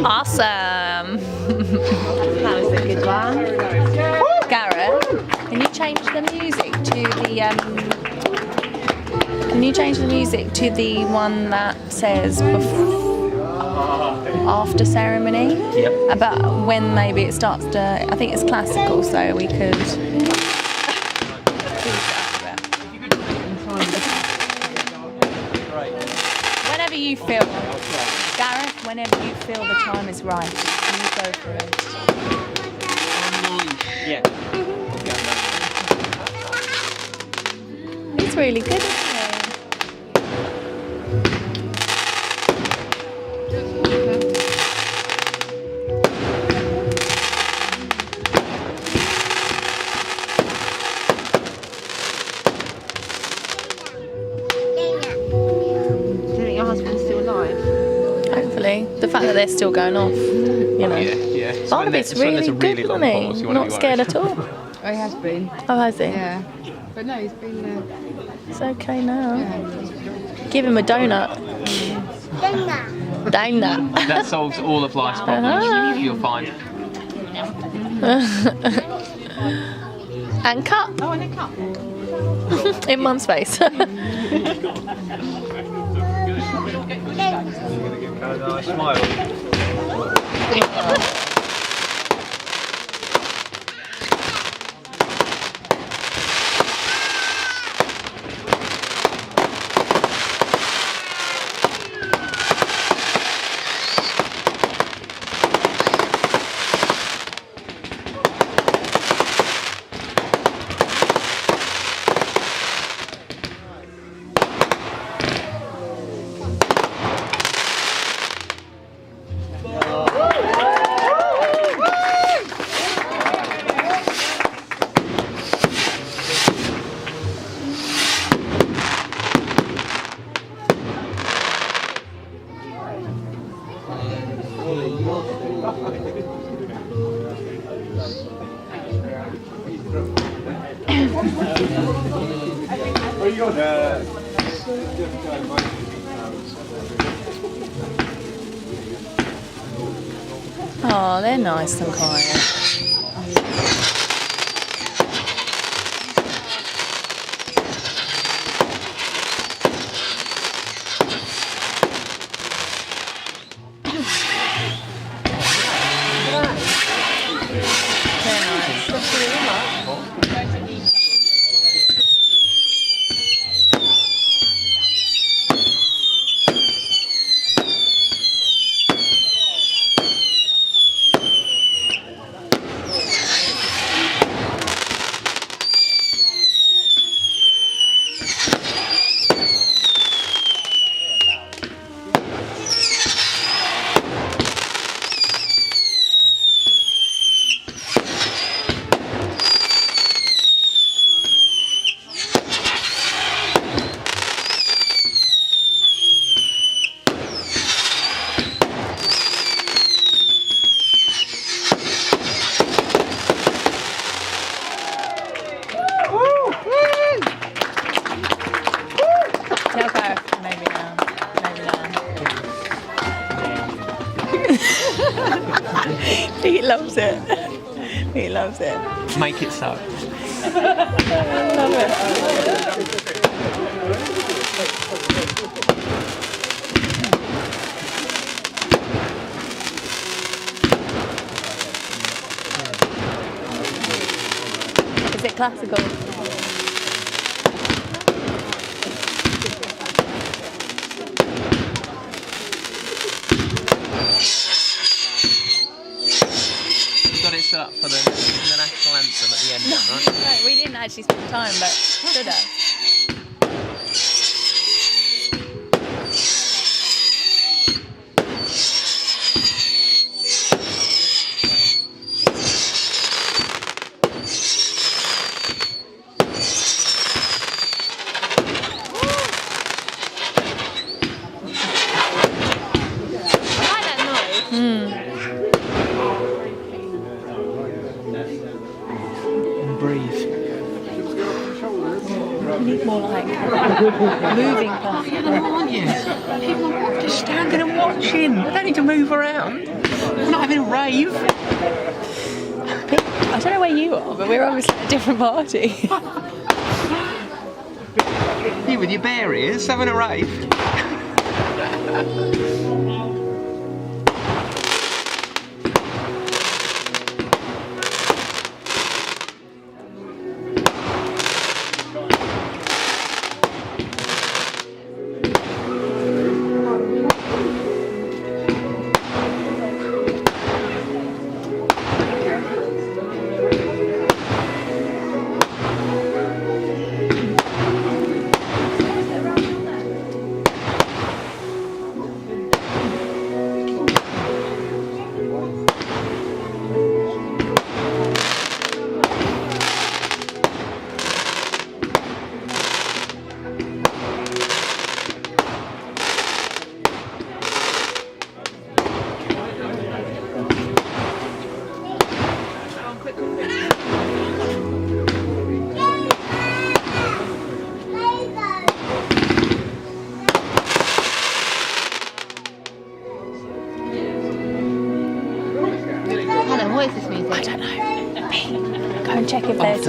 Awesome. That was a good one. Gareth, can you change the music to the Can you change the music to the one that says after ceremony? Yep. About when maybe it starts to. I think it's classical, so we could. Whenever you feel, Gareth, whenever you feel the time is right, you go for it. Yeah. He's really good, isn't he? Hopefully, the fact that they're still going off, you know. Yeah. Barnaby's really good, isn't he? Not scared at all. Oh, he has been. Oh, has he? Yeah. But no, he's been It's okay now. yeah. Give him a donut. Donut. That solves all of life's problems. You'll find. And cut. Oh, and a cup. In Mum's face. Smile. Oh, they're nice and quiet. Maybe now. He loves it. He loves it. Make it so. I love it. Is it classical? Up for the national anthem at the end, right? No, we didn't actually spend time, but should have. I like that noise. Breathe. He more like moving platform. Aren't you? People are just standing and watching. They don't need to move around. We're not having a rave. I don't know where you are, but we're obviously at a different party. You with your bear ears having a rave. What is this music? I don't know. Go and check if there's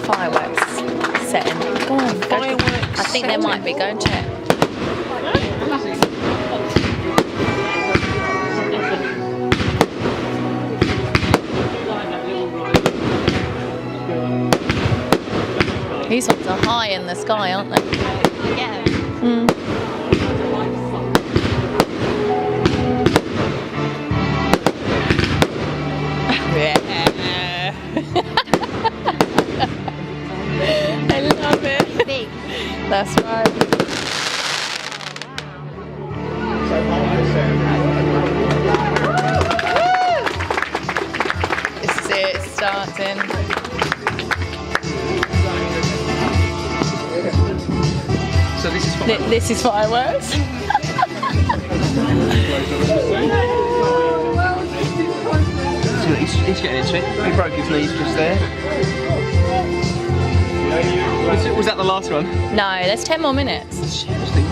fireworks setting. Go on. Fireworks I think there might be. Go and check. These ones are high in the sky, aren't they? Yeah. Mm. I love it. Big. That's right. This is it, it's starting. So this is fireworks. This is fireworks. He's getting into it. He broke his knees just there. Was that the last one? No, there's 10 more minutes. Seriously, wow.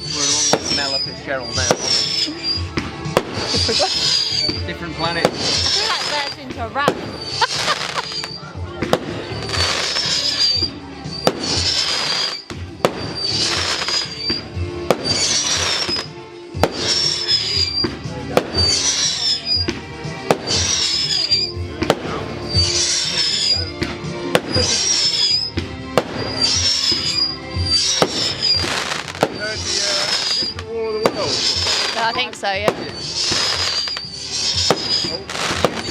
We're along with Nella Fitzgerald now, aren't we? Different planet. I feel like that's into a rap. I think so, yeah.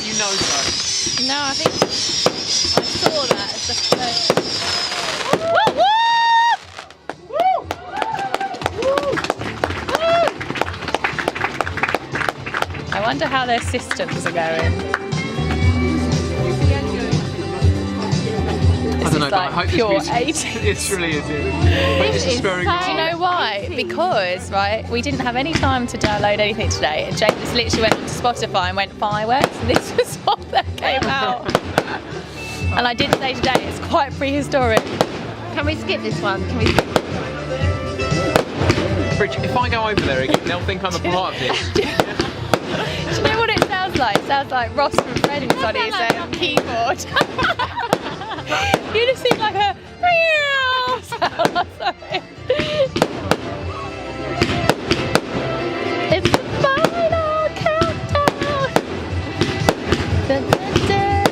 You know so. No, I think I saw that as the first. Woo! I wonder how their systems are going. I don't know, It's but I like hope pure this music. 80s. It really is. This is very Do you know why? Because, right, we didn't have any time to download anything today, and Jake just literally went onto Spotify and went fireworks, and this was what that came out. And I did say today it's quite prehistoric. Can we skip this one? Can we? Rich, if I go over there again, they'll think I'm a part of this. Do you know what it sounds like? It sounds like Ross from Friends on his keyboard. You just seem like a sound. Sorry. It's the final countdown. Dun, dun, dun.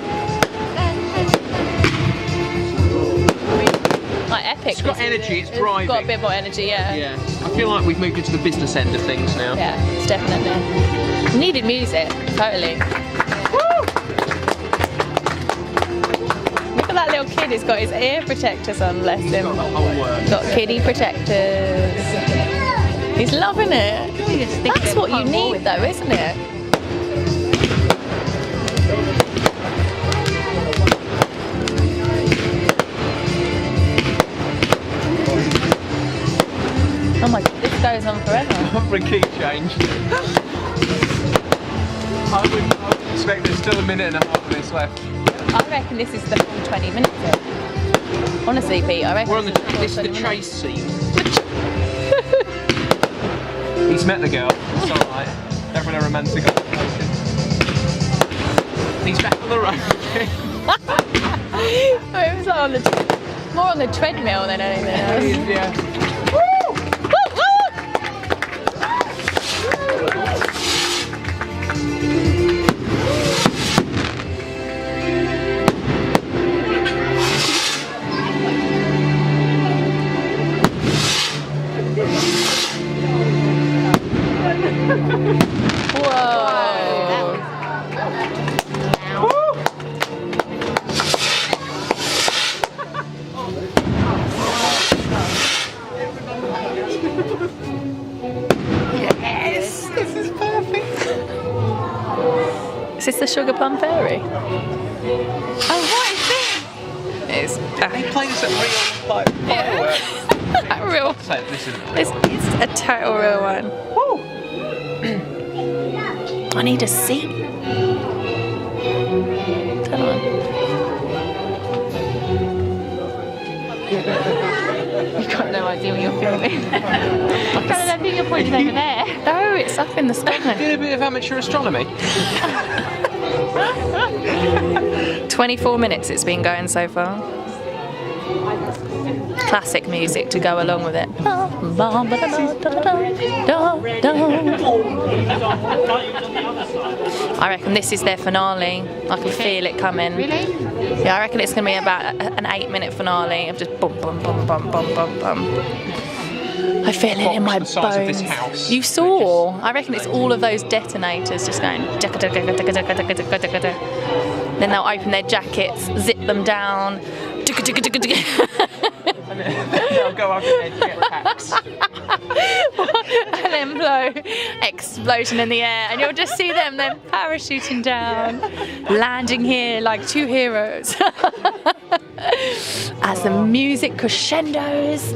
Like epic. It's got energy, it's driving. Got a bit more energy, yeah. Yeah, I feel like we've moved into the business end of things now. Yeah, it's definitely. Needed music, totally. Woo! Look at that little kid who's got his ear protectors on, bless him. Got the whole work. Got kiddie protectors. He's loving it. That's what you need though, isn't it? Oh my god, this goes on forever. for a key change. I would expect there's still a minute and a half of this left. I reckon this is the full 20 minutes. Honestly, Pete, I reckon We're on the this is the chase scene. He's met the girl. It's alright. Everyone a romantic occasion. He's back on the road again. It was like more on the treadmill than anything else. Yeah. Woo! Woo! Whoa! Yes! This is perfect! Is this the Sugar Plum Fairy? Oh, what is this? It's They play this at real fireworks. a real. Say this isn't real. It's a total real one. I need a seat. Turn on. You've got no idea what you're filming. I don't think you're pointing over there. No, it's up in the sky. Did a bit of amateur astronomy. 24 minutes it's been going so far. Classic music to go along with it. I reckon this is their finale. I can feel it coming. Really? Yeah, I reckon it's going to be about an 8-minute finale of just bum bum bum bum bum bum bum. I feel it in my The size of bones. this house. You saw? I reckon it's all of those detonators just going. Then they'll open their jackets, zip them down. And they'll go up in their jetpacks. And then blow explosion in the air, and you'll just see them then parachuting down, landing here like two heroes. As the music crescendos.